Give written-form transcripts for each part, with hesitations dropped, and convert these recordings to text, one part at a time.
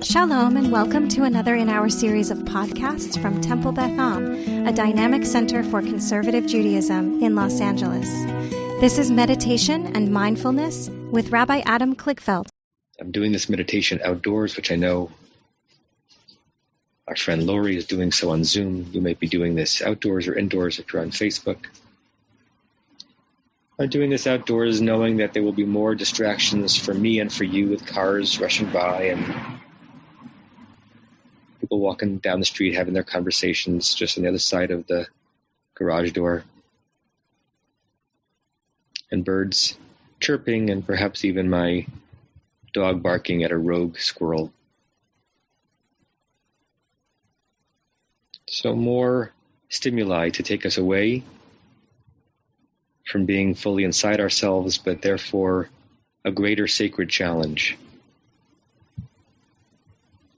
Shalom and welcome to another in our series of podcasts from Temple Beth Am, a dynamic center for conservative Judaism in Los Angeles. This is Meditation and Mindfulness with Rabbi Adam Kligfeld. I'm doing this meditation outdoors, which I know our friend Lori is doing so on Zoom. You might be doing this outdoors or indoors if you're on Facebook. I'm doing this outdoors knowing that there will be more distractions for me and for you with cars rushing by and people walking down the street having their conversations just on the other side of the garage door. And birds chirping and perhaps even my dog barking at a rogue squirrel. So more stimuli to take us away from being fully inside ourselves, but therefore a greater sacred challenge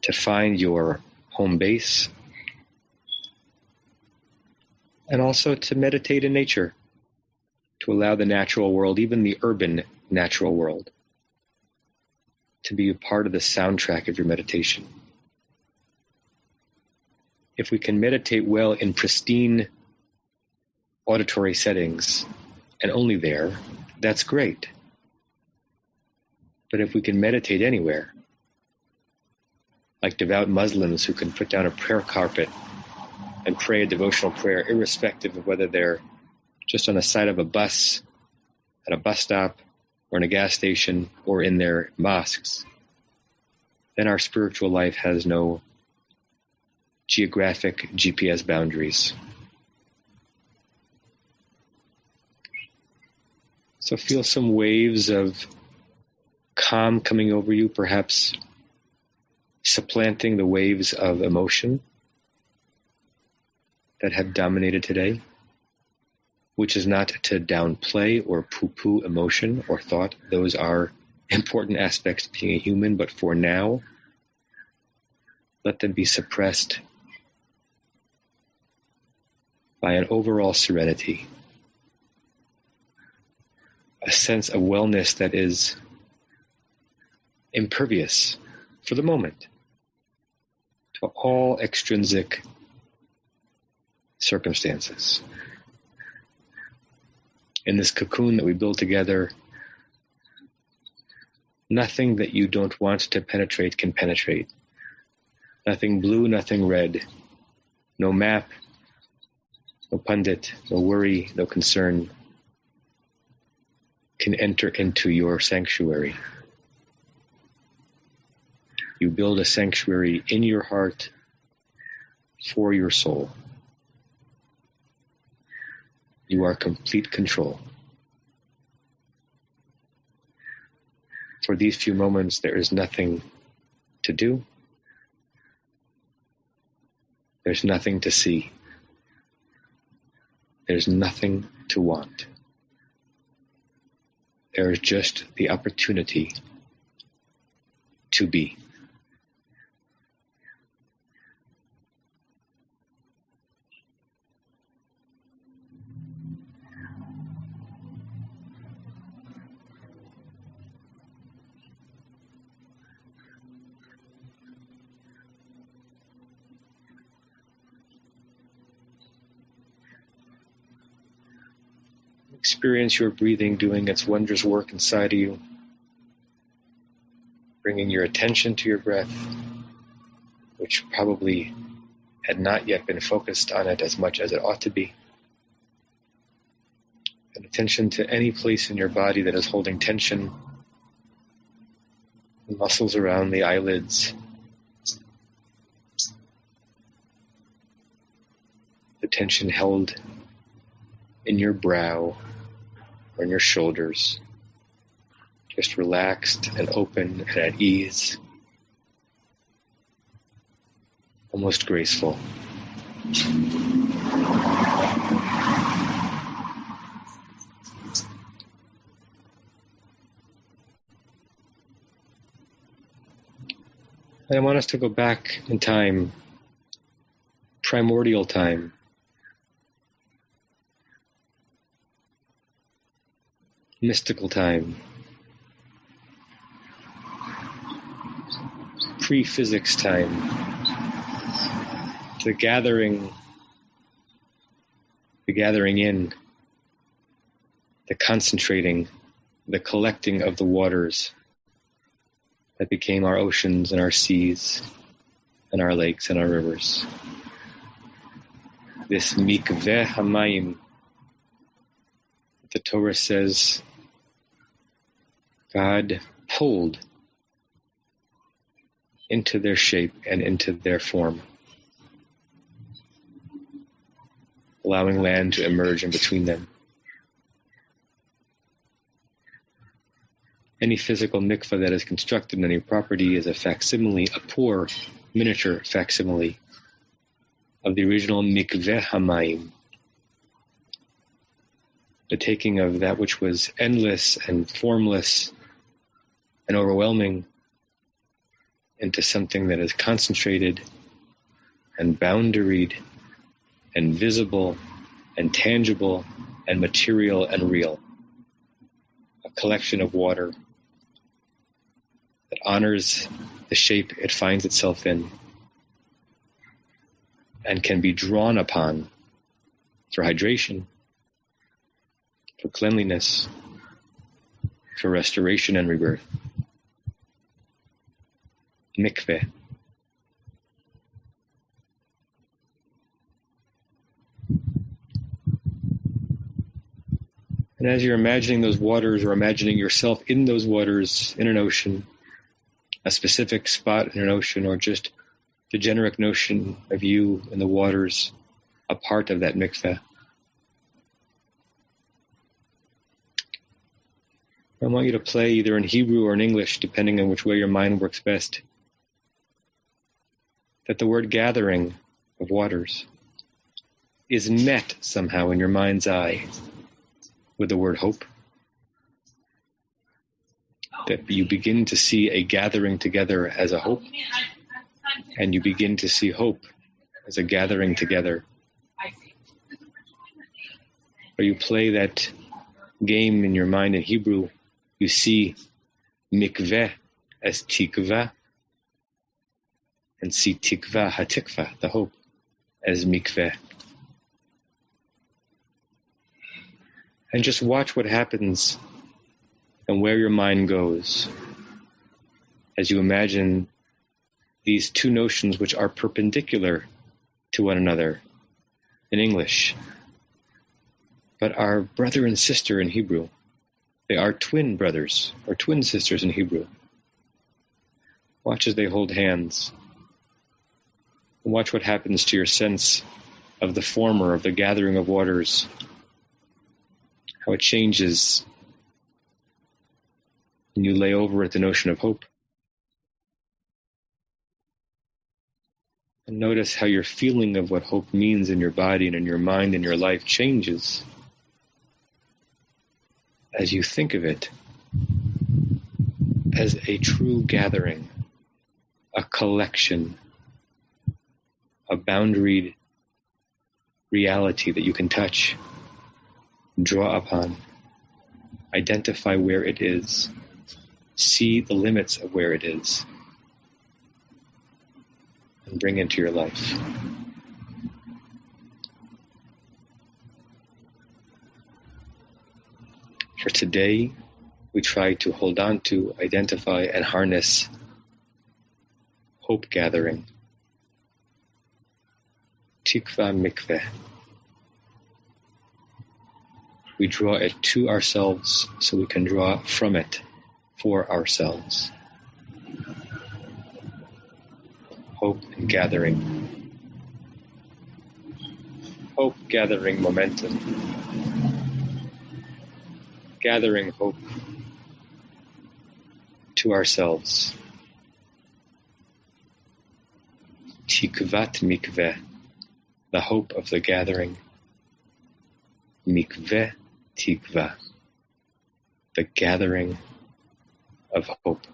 to find your home base and also to meditate in nature, to allow the natural world, even the urban natural world, to be a part of the soundtrack of your meditation. If we can meditate well in pristine auditory settings, and only there, that's great. But if we can meditate anywhere, like devout Muslims who can put down a prayer carpet and pray a devotional prayer, irrespective of whether they're just on the side of a bus, at a bus stop, or in a gas station, or in their mosques, then our spiritual life has no geographic GPS boundaries. So feel some waves of calm coming over you, perhaps supplanting the waves of emotion that have dominated today, which is not to downplay or poo-poo emotion or thought. Those are important aspects of being a human, but for now, let them be suppressed by an overall serenity, a sense of wellness that is impervious for the moment to all extrinsic circumstances. In this cocoon that we build together, nothing that you don't want to penetrate can penetrate. Nothing blue, nothing red. No map, no pundit, no worry, no concern can enter into your sanctuary. You build a sanctuary in your heart for your soul. You are complete control. For these few moments, there is nothing to do. There's nothing to see. There's nothing to want. There is just the opportunity to be. Experience your breathing doing its wondrous work inside of you, bringing your attention to your breath, which probably had not yet been focused on it as much as it ought to be, and attention to any place in your body that is holding tension, the muscles around the eyelids, the tension held in your brow or in your shoulders, just relaxed and open and at ease, almost graceful. And I want us to go back in time, primordial time, mystical time, pre-physics time, the gathering in, the concentrating, the collecting of the waters that became our oceans and our seas and our lakes and our rivers. This mikveh hamayim, the Torah says, God pulled into their shape and into their form, allowing land to emerge in between them. Any physical mikveh that is constructed on any property is a facsimile, a poor miniature facsimile of the original mikveh hamayim, the taking of that which was endless and formless and overwhelming into something that is concentrated and boundaried and visible and tangible and material and real. A collection of water that honors the shape it finds itself in and can be drawn upon for hydration, for cleanliness, for restoration and rebirth. Mikveh. And as you're imagining those waters or imagining yourself in those waters, in an ocean, a specific spot in an ocean, or just the generic notion of you in the waters, a part of that mikveh, I want you to play either in Hebrew or in English, depending on which way your mind works best, that the word gathering of waters is met somehow in your mind's eye with the word hope. That you begin to see a gathering together as a hope, and you begin to see hope as a gathering together. Or you play that game in your mind in Hebrew, you see mikveh as tikva, and see tikva hatikva, the hope, as mikveh. And just watch what happens and where your mind goes as you imagine these two notions which are perpendicular to one another in English, but are brother and sister in Hebrew. They are twin brothers or twin sisters in Hebrew. Watch as they hold hands. And watch what happens to your sense of the former, of the gathering of waters, how it changes when you lay over it the notion of hope. And notice how your feeling of what hope means in your body and in your mind and your life changes as you think of it as a true gathering, a collection, a boundaried reality that you can touch, draw upon, identify where it is, see the limits of where it is, and bring into your life. For today, we try to hold on to, identify, and harness hope gathering. Tikva mikveh. We draw it to ourselves so we can draw from it for ourselves. Hope and gathering. Hope gathering momentum. Gathering hope to ourselves. Tikvat mikveh, the hope of the gathering. Mikveh tikva, the gathering of hope.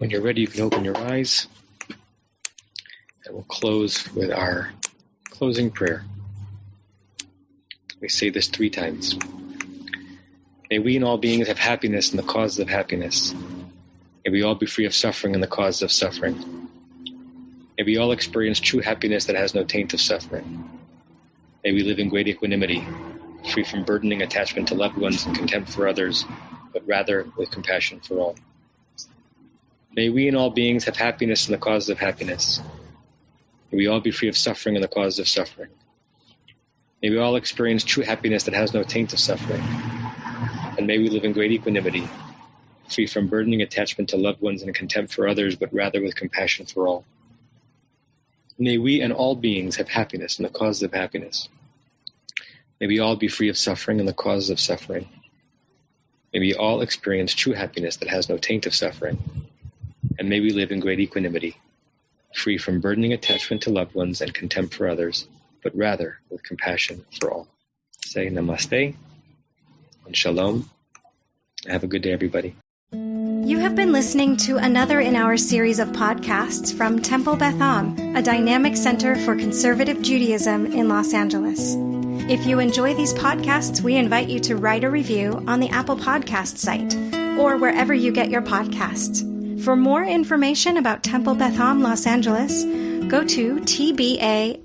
When you're ready, you can open your eyes, and we'll close with our closing prayer. We say this 3 times. May we and all beings have happiness in the causes of happiness. May we all be free of suffering in the causes of suffering. May we all experience true happiness that has no taint of suffering. May we live in great equanimity, free from burdening attachment to loved ones and contempt for others, but rather with compassion for all. May we and all beings have happiness in the causes of happiness. May we all be free of suffering in the causes of suffering. May we all experience true happiness that has no taint of suffering. And may we live in great equanimity, free from burdening attachment to loved ones and contempt for others, but rather with compassion for all. May we and all beings have happiness in the causes of happiness. May we all be free of suffering in the causes of suffering. May we all experience true happiness that has no taint of suffering. And may we live in great equanimity, free from burdening attachment to loved ones and contempt for others, but rather with compassion for all. Say namaste and shalom. Have a good day, everybody. You have been listening to another in our series of podcasts from Temple Beth Am, a dynamic center for conservative Judaism in Los Angeles. If you enjoy these podcasts, we invite you to write a review on the Apple Podcast site or wherever you get your podcasts. For more information about Temple Beth Am Los Angeles, go to tbala.org.